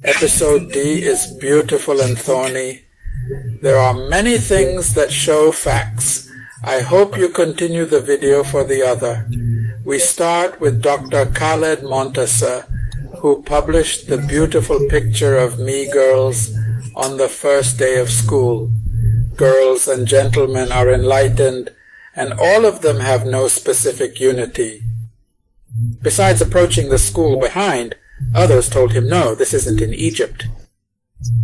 Episode D is beautiful and thorny. There are many things that show facts. I hope you continue the video for the other. We start with Dr. Khaled Montaser, who published the beautiful picture of me girls on the first day of school. Girls and gentlemen are enlightened, and all of them have no specific unity. Besides approaching the school behind, others told him, no, this isn't in Egypt.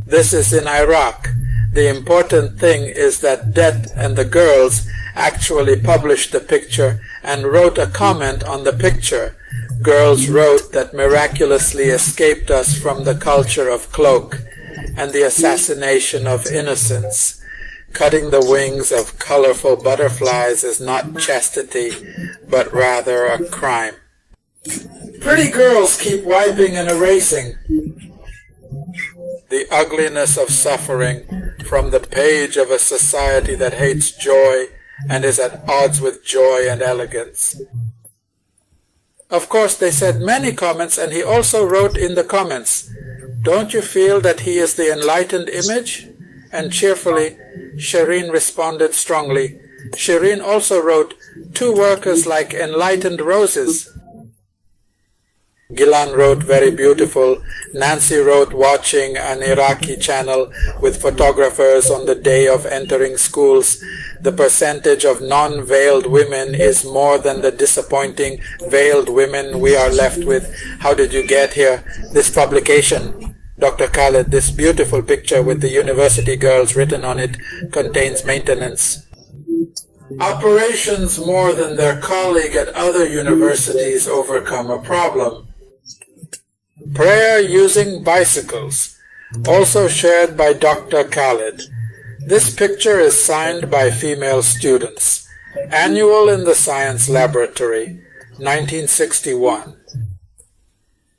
This is in Iraq. The important thing is that Det and the girls actually published the picture and wrote a comment on the picture. Girls wrote that miraculously escaped us from the culture of cloak and the assassination of innocence. Cutting the wings of colorful butterflies is not chastity, but rather a crime. Pretty girls keep wiping and erasing the ugliness of suffering from the page of a society that hates joy and is at odds with joy and elegance. Of course, they said many comments, and he also wrote in the comments, "Don't you feel that he is the enlightened image?" And cheerfully, Shireen responded strongly. Shireen also wrote, "Two workers like enlightened roses." Gilan wrote, "Very beautiful." Nancy wrote, "Watching an Iraqi channel with photographers on the day of entering schools. The percentage of non-veiled women is more than the disappointing veiled women we are left with. How did you get here?" This publication, Dr. Khaled, this beautiful picture with the university girls written on it, contains maintenance. Operations more than their colleague at other universities overcome a problem. Prayer using bicycles, also shared by Dr. Khaled. This picture is signed by female students. Annual in the Science Laboratory, 1961.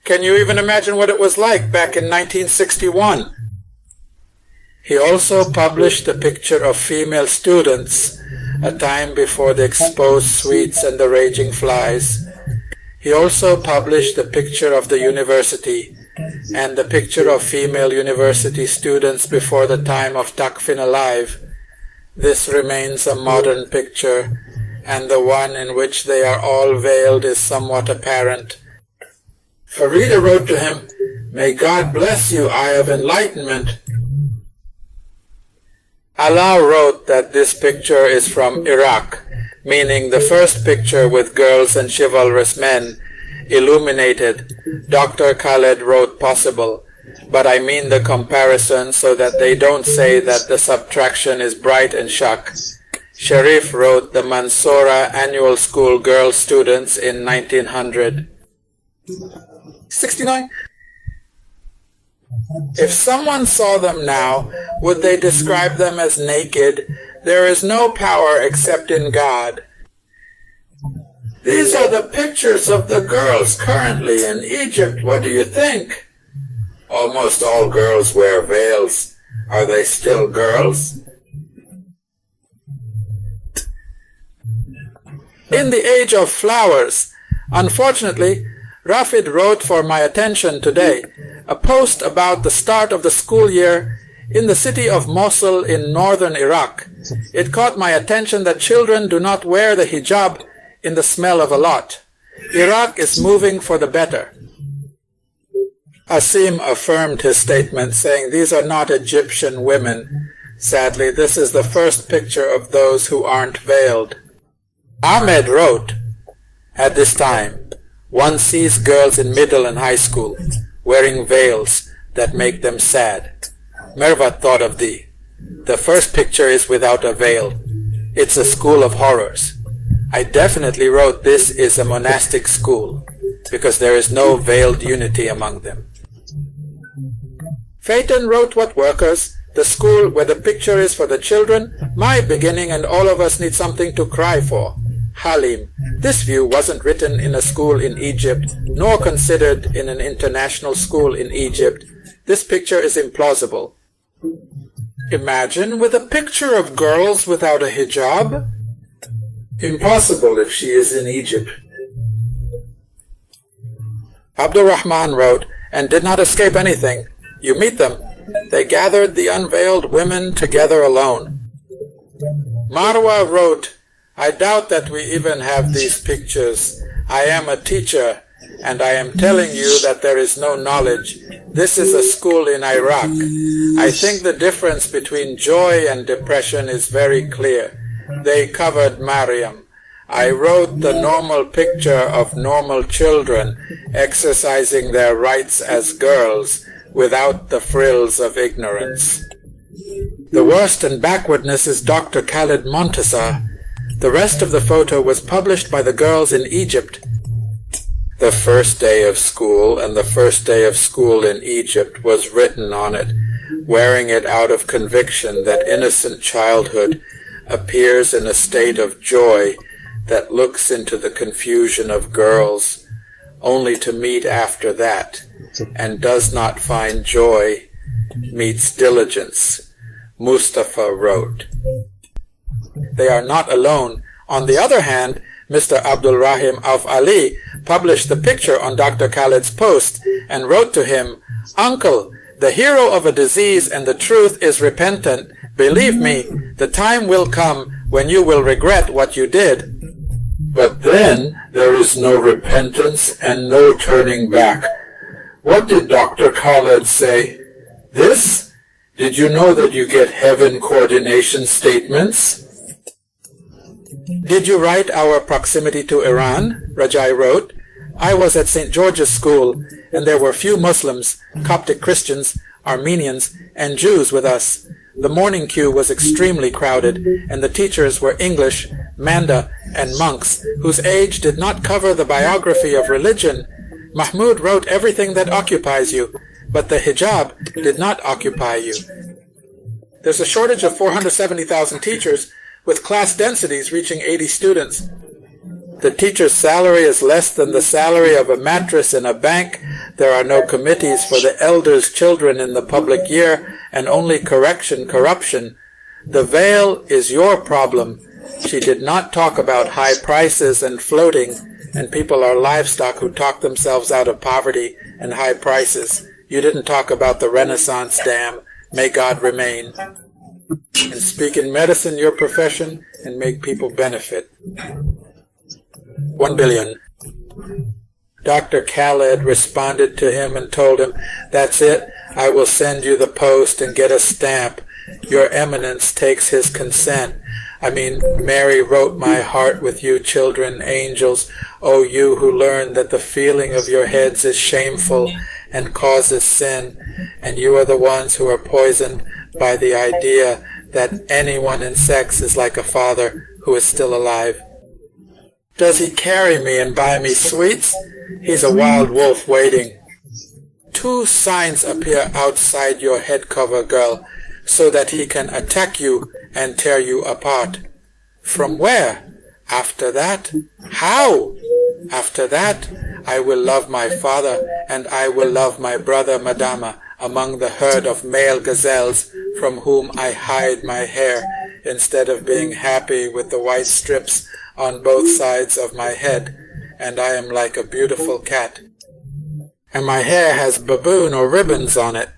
Can you even imagine what it was like back in 1961? He also published a picture of female students, a time before the exposed sweets and the raging flies. He also published a picture of the university and the picture of female university students before the time of Takfin alive. This remains a modern picture, and the one in which they are all veiled is somewhat apparent. Farida wrote to him, "May God bless you, eye of enlightenment." Allah wrote that this picture is from Iraq, meaning the first picture with girls and chivalrous men, illuminated. Dr. Khaled wrote possible, but I mean the comparison so that they don't say that the subtraction is bright and shock. Sharif wrote the Mansoura Annual School girl students in 1900. 69. If someone saw them now, would they describe them as naked? There is no power except in God. These are the pictures of the girls currently in Egypt. What do you think? Almost all girls wear veils. Are they still girls? In the age of flowers, unfortunately, Rafid wrote for my attention today a post about the start of the school year in the city of Mosul in northern Iraq. It caught my attention that children do not wear the hijab in the smell of a lot. Iraq is moving for the better. Asim affirmed his statement, saying, "These are not Egyptian women. Sadly, this is the first picture of those who aren't veiled." Ahmed wrote, "At this time, one sees girls in middle and high school wearing veils that make them sad. Mervat thought of thee. The first picture is without a veil. It's a school of horrors. I definitely wrote this is a monastic school because there is no veiled unity among them." Phaeton wrote, "What workers? The school where the picture is for the children, my beginning, and all of us need something to cry for." Halim, this view wasn't written in a school in Egypt, nor considered in an international school in Egypt. This picture is implausible. Imagine with a picture of girls without a hijab? Impossible if she is in Egypt. Abdul Rahman wrote, and did not escape anything. You meet them. They gathered the unveiled women together alone. Marwa wrote, I doubt that we even have these pictures. I am a teacher, and I am telling you that there is no knowledge. This is a school in Iraq. I think the difference between joy and depression is very clear. They covered Maryam. I wrote the normal picture of normal children exercising their rights as girls without the frills of ignorance. The worst in backwardness is Dr. Khaled Montaser. The rest of the photo was published by the girls in Egypt. The first day of school and the first day of school in Egypt was written on it, wearing it out of conviction that innocent childhood appears in a state of joy that looks into the confusion of girls, only to meet after that, and does not find joy, meets diligence, Mustafa wrote. They are not alone. On the other hand, Mr. Abdul Rahim Auf Ali published the picture on Dr. Khaled's post and wrote to him, Uncle, the hero of a disease and the truth is repentant. Believe me, the time will come when you will regret what you did. But then there is no repentance and no turning back. What did Dr. Khaled say? This? Did you know that you get heaven coordination statements? Did you write our proximity to Iran? Rajai wrote. I was at St. George's School, and there were few Muslims, Coptic Christians, Armenians, and Jews with us. The morning queue was extremely crowded, and the teachers were English, Manda, and monks, whose age did not cover the biography of religion. Mahmud wrote everything that occupies you, but the hijab did not occupy you. There's a shortage of 470,000 teachers, with class densities reaching 80 students. The teacher's salary is less than the salary of a mattress in a bank. There are no committees for the elders' children in the public year, and only corruption. The veil is your problem. She did not talk about high prices and floating, and people are livestock who talk themselves out of poverty and high prices. You didn't talk about the Renaissance dam. May God remain. And speak in medicine your profession and make people benefit. 1 billion. Dr. Khaled responded to him and told him, that's it, I will send you the post and get a stamp. Your Eminence takes his consent. Mary wrote my heart with you children, angels. O you who learn that the feeling of your heads is shameful and causes sin, and you are the ones who are poisoned by the idea that anyone in sex is like a father who is still alive. Does he carry me and buy me sweets? He's a wild wolf waiting. 2 signs appear outside your head cover, girl, so that he can attack you and tear you apart. From where? After that? How? After that, I will love my father, and I will love my brother Madama among the herd of male gazelles from whom I hide my hair, instead of being happy with the white strips on both sides of my head, and I am like a beautiful cat. And my hair has baboon or ribbons on it,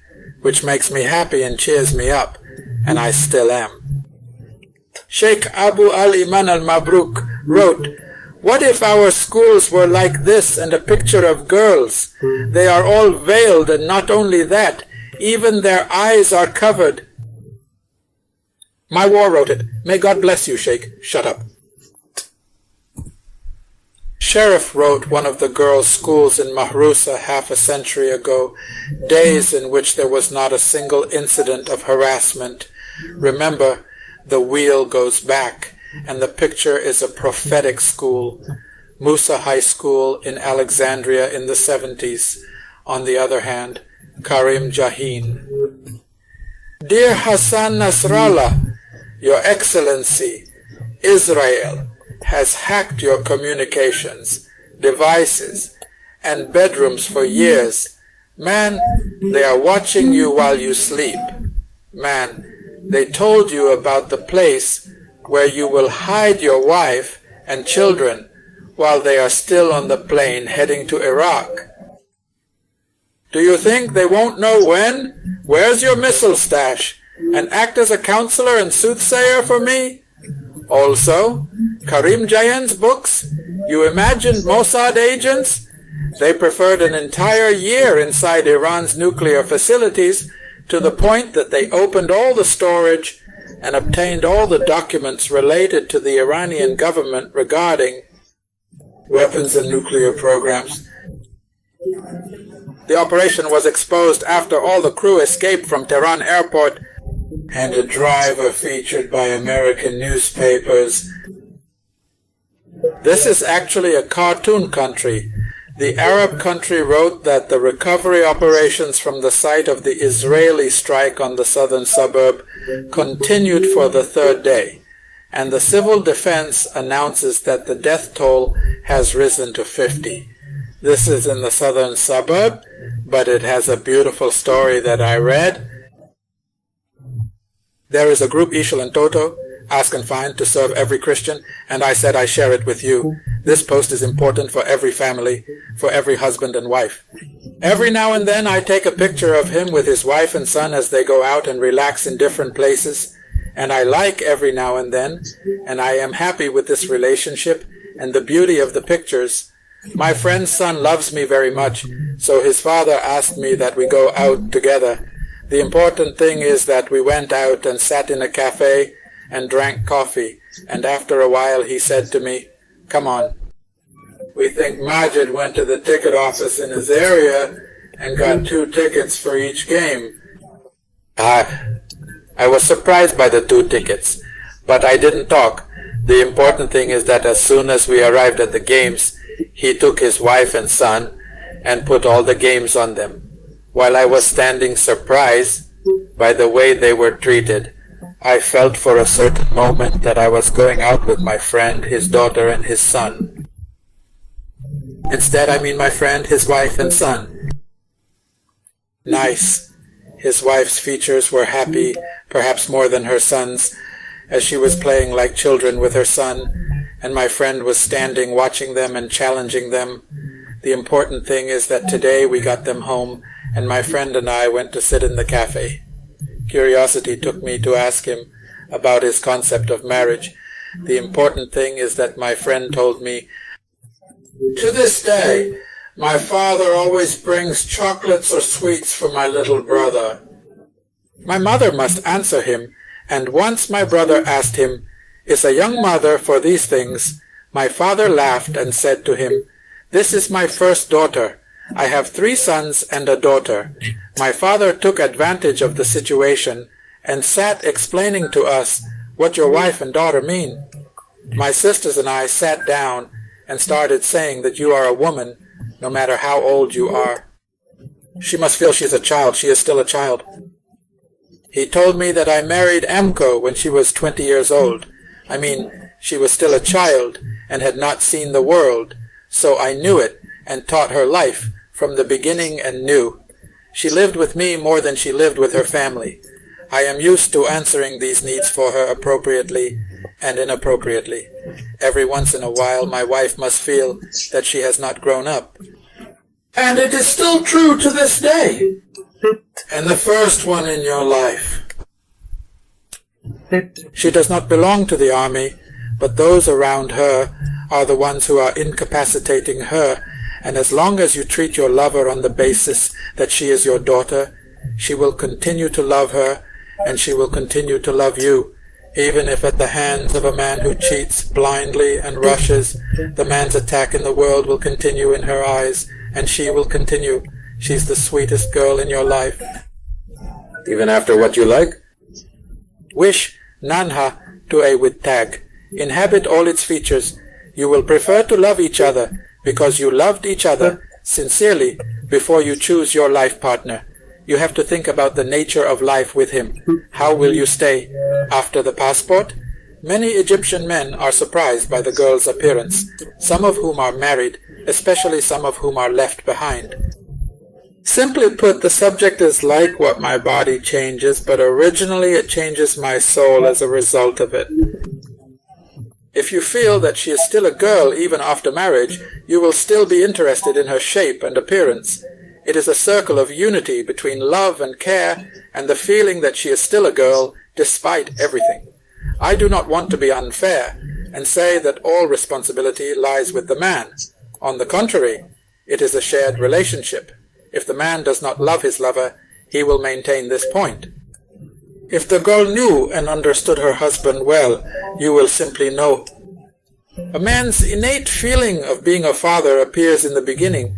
which makes me happy and cheers me up, and I still am. Sheikh Abu al-Iman al-Mabruk wrote, what if our schools were like this and a picture of girls? They are all veiled, and not only that, even their eyes are covered. My war wrote it. May God bless you, Sheikh. Shut up. Sheriff wrote one of the girls' schools in Mahrusa half a century ago, days in which there was not a single incident of harassment. Remember, the wheel goes back, and the picture is a prophetic school. Musa High School in Alexandria in the 70s. On the other hand, Karim Jahin. Dear Hassan Nasrallah, Your Excellency, Israel has hacked your communications, devices, and bedrooms for years. Man, they are watching you while you sleep. Man, they told you about the place where you will hide your wife and children while they are still on the plane heading to Iraq. Do you think they won't know when? Where's your missile stash? And act as a counselor and soothsayer for me? Also, Karim Jahin's books? You imagined Mossad agents? They preferred an entire year inside Iran's nuclear facilities to the point that they opened all the storage and obtained all the documents related to the Iranian government regarding weapons and nuclear programs. The operation was exposed after all the crew escaped from Tehran airport, and a driver featured by American newspapers. This is actually a cartoon country. The Arab country wrote that the recovery operations from the site of the Israeli strike on the southern suburb continued for the third day, and the civil defense announces that the death toll has risen to 50. This is in the southern suburb, but it has a beautiful story that I read. There is a group, Ishal and Toto, ask and find to serve every Christian, and I said I share it with you. This post is important for every family, for every husband and wife. Every now and then I take a picture of him with his wife and son as they go out and relax in different places, and I like every now and then, and I am happy with this relationship and the beauty of the pictures. My friend's son loves me very much, so his father asked me that we go out together. The important thing is that we went out and sat in a cafe and drank coffee, and after a while he said to me, "Come on." We think Majid went to the ticket office in his area and got 2 tickets for each game. I was surprised by the 2 tickets, but I didn't talk. The important thing is that as soon as we arrived at the games, he took his wife and son and put all the games on them. While I was standing surprised by the way they were treated, I felt for a certain moment that I was going out with my friend, his daughter, and his son. Instead, I mean my friend, his wife, and son. Nice. His wife's features were happy, perhaps more than her son's, as she was playing like children with her son, and my friend was standing watching them and challenging them. The important thing is that today we got them home, and my friend and I went to sit in the cafe. Curiosity took me to ask him about his concept of marriage. The important thing is that my friend told me, "To this day, my father always brings chocolates or sweets for my little brother." My mother must answer him, and once my brother asked him, "Is a young mother for these things?" My father laughed and said to him, "This is my first daughter. I have 3 sons and a daughter." My father took advantage of the situation and sat explaining to us what your wife and daughter mean. My sisters and I sat down and started saying that you are a woman, no matter how old you are. She must feel she's a child. She is still a child. He told me that I married Amko when she was 20 years old. I mean, she was still a child and had not seen the world, so I knew it and taught her life from the beginning and knew. She lived with me more than she lived with her family. I am used to answering these needs for her appropriately and inappropriately. Every once in a while my wife must feel that she has not grown up. And it is still true to this day. And the first one in your life. She does not belong to the army, but those around her are the ones who are incapacitating her, and as long as you treat your lover on the basis that she is your daughter, she will continue to love her, and she will continue to love you, even if at the hands of a man who cheats blindly and rushes. The man's attack in the world will continue in her eyes, and she will continue. She's the sweetest girl in your life. Even after what you like? Wish Nanha to a with tag. Inhabit all its features. You will prefer to love each other because you loved each other sincerely before you choose your life partner. You have to think about the nature of life with him. How will you stay? After the passport? Many Egyptian men are surprised by the girl's appearance, some of whom are married, especially some of whom are left behind. Simply put, the subject is like what my body changes, but originally it changes my soul as a result of it. If you feel that she is still a girl even after marriage, you will still be interested in her shape and appearance. It is a circle of unity between love and care and the feeling that she is still a girl despite everything. I do not want to be unfair and say that all responsibility lies with the man. On the contrary, it is a shared relationship. If the man does not love his lover, he will maintain this point. If the girl knew and understood her husband well, you will simply know. A man's innate feeling of being a father appears in the beginning,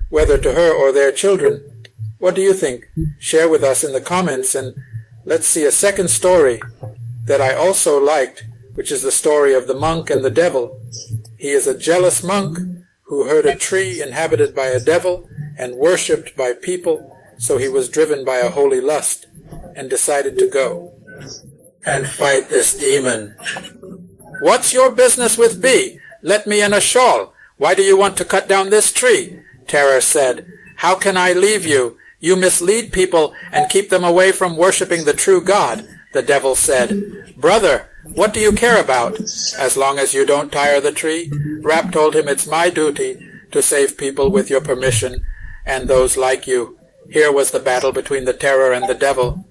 whether to her or their children. What do you think? Share with us in the comments, and let's see a second story that I also liked, which is the story of the monk and the devil. He is a jealous monk who heard a tree inhabited by a devil and worshipped by people, so he was driven by a holy lust and decided to go and fight this demon. "What's your business with me? Let me in a shawl. Why do you want to cut down this tree?" Terror said. "How can I leave you? You mislead people and keep them away from worshipping the true God." The devil said, "Brother, what do you care about? As long as you don't tire the tree." Rap told him, "It's my duty to save people with your permission and those like you." Here was the battle between the terror and the devil,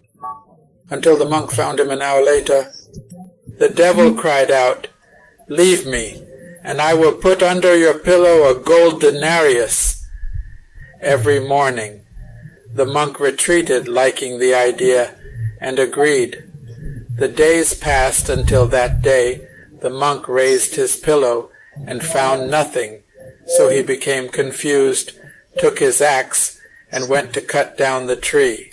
until the monk found him an hour later. The devil cried out, "Leave me, and I will put under your pillow a gold denarius." Every morning, the monk retreated, liking the idea, and agreed. The days passed until that day the monk raised his pillow and found nothing, so he became confused, took his axe, and went to cut down the tree.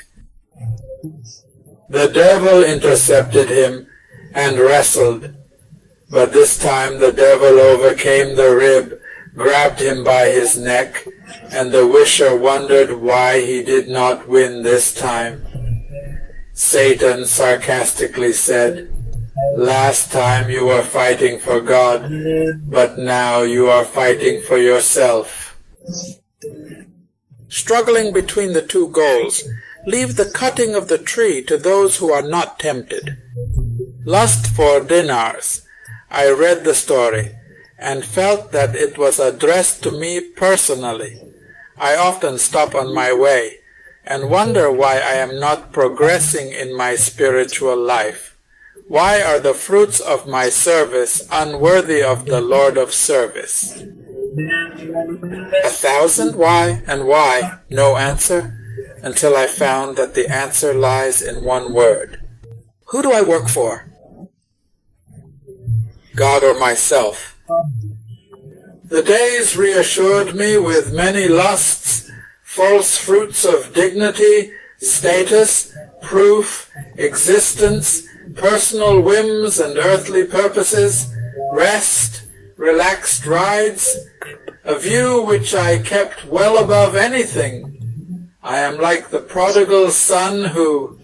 The devil intercepted him and wrestled, but this time the devil overcame the rib, grabbed him by his neck, and the wisher wondered why he did not win this time. Satan sarcastically said, "Last time you were fighting for God, but now you are fighting for yourself." Struggling between the two goals, leave the cutting of the tree to those who are not tempted. Lust for dinars. I read the story and felt that it was addressed to me personally. I often stop on my way and wonder why I am not progressing in my spiritual life. Why are the fruits of my service unworthy of the Lord of service? 1,000 why and why, no answer, until I found that the answer lies in one word. Who do I work for? God or myself? The days reassured me with many lusts, false fruits of dignity, status, proof, existence, personal whims and earthly purposes, rest, relaxed rides, a view which I kept well above anything. I am like the prodigal son who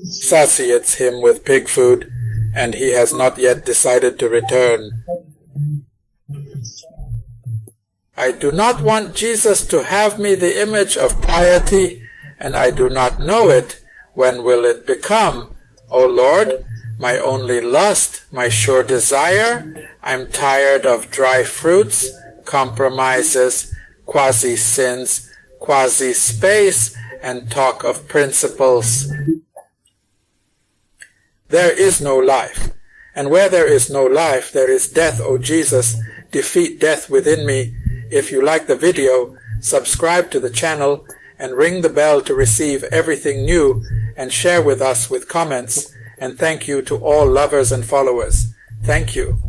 satiates him with pig food, and he has not yet decided to return. I do not want Jesus to have me the image of piety, and I do not know it. When will it become? O Lord, my only lust, my sure desire. I'm tired of dry fruits, compromises, quasi-sins, quasi-space, and talk of principles. There is no life, and where there is no life, there is death, O Jesus. Defeat death within me. If you like the video, subscribe to the channel and ring the bell to receive everything new, and share with us with comments. And thank you to all lovers and followers. Thank you.